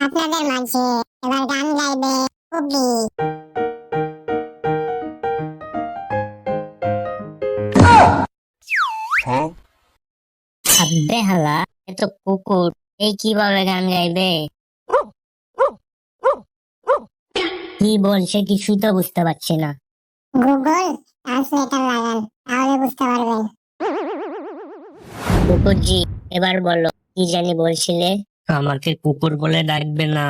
আপনাদের মাঝে এবার গান গাইবে কুকি। আব্বে হালা, এ তো কুকুর, এই কিভাবে গান গাইবে? কি বলছে কিছুই তো বুঝতে পারছি না। গুগল ট্রান্সলেটর লাগান, তাহলে বুঝতে পারবেন। কুকুরজি, এবার বলো কি জানি বলছিলে। আমাকে কুকুর বলে ডাকবে না,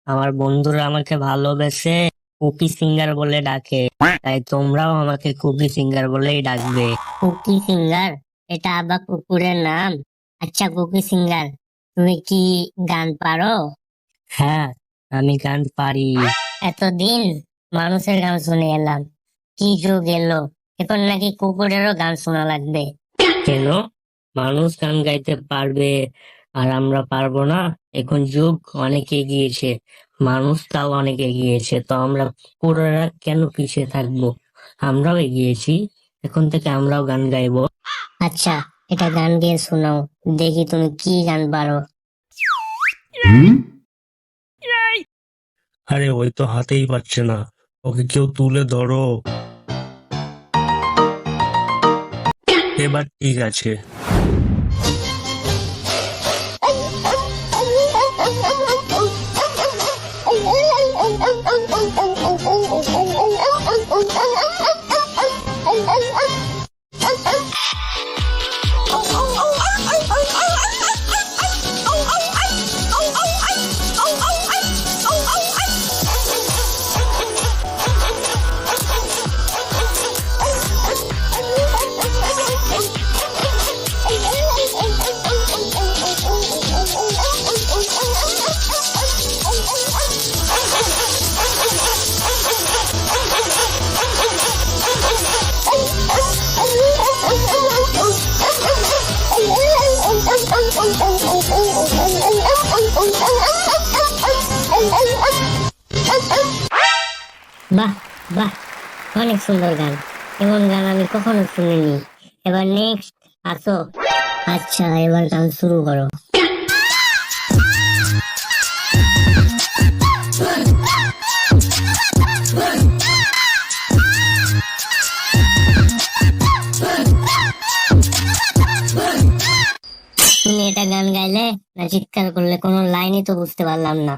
আমার বন্ধুরা আমাকে ভালোবেসে কুকি সিঙ্গার বলে ডাকে, তাই তোমরাও আমাকে কুকি সিঙ্গার বলেই ডাকবে। Cookie Singer? এটা আবার কুকুরের নাম? আচ্ছা কুকি সিঙ্গার, তুমি কি গান পারো? হ্যাঁ, আমি গান পারি। এতদিন মানুষের গান শুনে এলাম, কি যুগ এলো, এখন নাকি কুকুরেরও গান শোনা লাগবে। কেন? মানুষ গান গাইতে পারবে আর আমরা পারবো না? এখন যুগ অনেক এগিয়েছে, মানুষ তাও অনেক এগিয়েছে, তো আমরা কুকুরেরা কেন পিছিয়ে থাকবো? আমরাও এগিয়েছি, এখন থেকে আমরাও গান গাইবো। আচ্ছা, এটা গান গেয়ে শোনাও, দেখি তুমি কি গান পারো। আরে ওই তো হাতেই পাচ্ছে না, ওকে কেউ তুলে ধরো। এবার ঠিক আছে। বাহ বাহ, অনেক সুন্দর গান, এমন গান আমি কখনো শুনিনি। এবার নেক্সট আসো। আচ্ছা, এবার গান শুরু করো। তুমি এটা গান গাইলে না চিৎকার করলে, কোনো লাইনই তো বুঝতে পারলাম না।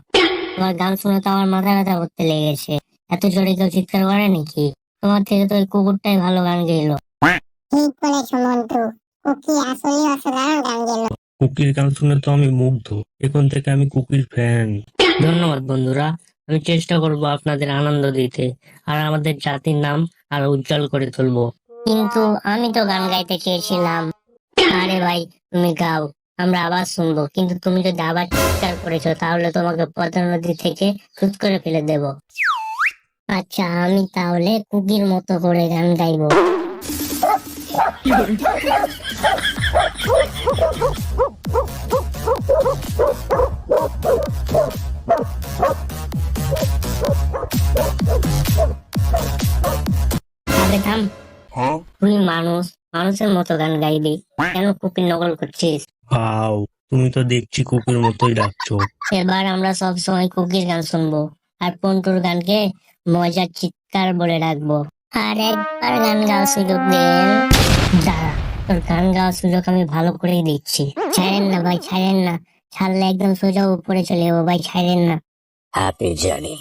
তোমার গান শুনে তো আমার মাথা ব্যথা করতে লেগেছে। এত জোরে কেউ চিৎকার করে নাকি? তোমার থেকে তো ওই কুকুরটাই ভালো গান গেইলো। ঠিক বলেছ মন্টু, কুকি আসলেই অসাধারণ গান গেল। কুকির গান শুনে তো আমি মুগ্ধ, এখন থেকে আমি কুকির ফ্যান। ধন্যবাদ বন্ধুরা, আমি চেষ্টা করব আপনাদের আনন্দ দিতে আর আমাদের জাতির নাম আরো উজ্জ্বল করে তুলবো। কিন্তু আমি তো গান গাইতে চেয়েছিলাম। আরে ভাই, তুমি গাও, আমরা আবার শুনবো, কিন্তু তুমি যদি আবার চিৎকার করেছো তাহলে তোমাকে পদ্মা নদী থেকে শুট করে ফেলে দেব। আচ্ছা, আমি তাহলে কুকির মতো করে গান গাইবো। আরে থাম, তুই মানুষ, মানুষের মতো গান গাইবি, কেন কুকির নকল করছিস? আও, তুমি তো দেখছি কুকির মতোই ডাকছো। এবার আমরা সব সময় কুকির গান শুনবো আর পন্টুর গানকে মজার চিৎকার বলে রাখবো। আর একবার গান গাওয়ার সুযোগ দেন। দাঁড়া, তোর গান গাওয়ার সুযোগ আমি ভালো করেই দিচ্ছি। ছাড়েন না ভাই, ছাড়েন না, ছাড়লে একদম সোজা উপরে চলে যাবো ভাই, ছাড়েন না। Happy journey.